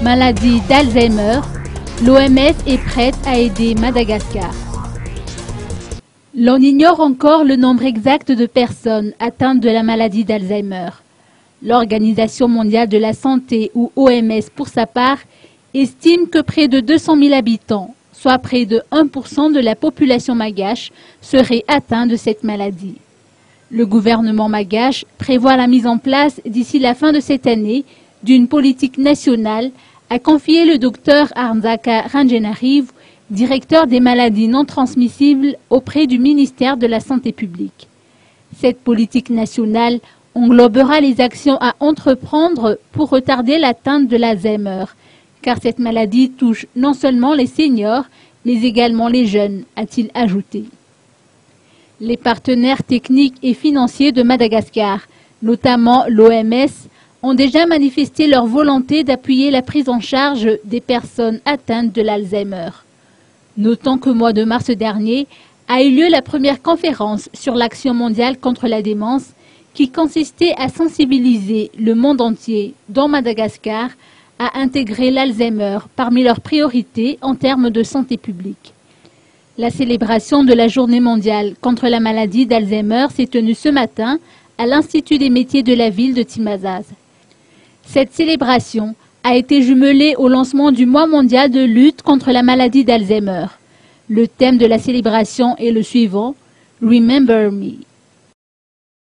Maladie d'Alzheimer, l'OMS est prête à aider Madagascar. L'on ignore encore le nombre exact de personnes atteintes de la maladie d'Alzheimer. L'Organisation mondiale de la santé, ou OMS pour sa part, estime que près de 200 000 habitants, soit près de 1% de la population malgache, seraient atteints de cette maladie. Le gouvernement malgache prévoit la mise en place d'ici la fin de cette année d'une politique nationale, a confié le docteur Arndzaka Rangenarive, directeur des maladies non transmissibles auprès du ministère de la Santé publique. Cette politique nationale englobera les actions à entreprendre pour retarder l'atteinte de l'Alzheimer, car cette maladie touche non seulement les seniors, mais également les jeunes, a-t-il ajouté. Les partenaires techniques et financiers de Madagascar, notamment l'OMS, ont déjà manifesté leur volonté d'appuyer la prise en charge des personnes atteintes de l'Alzheimer. Notons qu'au mois de mars dernier a eu lieu la première conférence sur l'action mondiale contre la démence qui consistait à sensibiliser le monde entier, dont Madagascar, à intégrer l'Alzheimer parmi leurs priorités en termes de santé publique. La célébration de la Journée mondiale contre la maladie d'Alzheimer s'est tenue ce matin à l'Institut des métiers de la ville de Timazaz. Cette célébration a été jumelée au lancement du mois mondial de lutte contre la maladie d'Alzheimer. Le thème de la célébration est le suivant, Remember Me.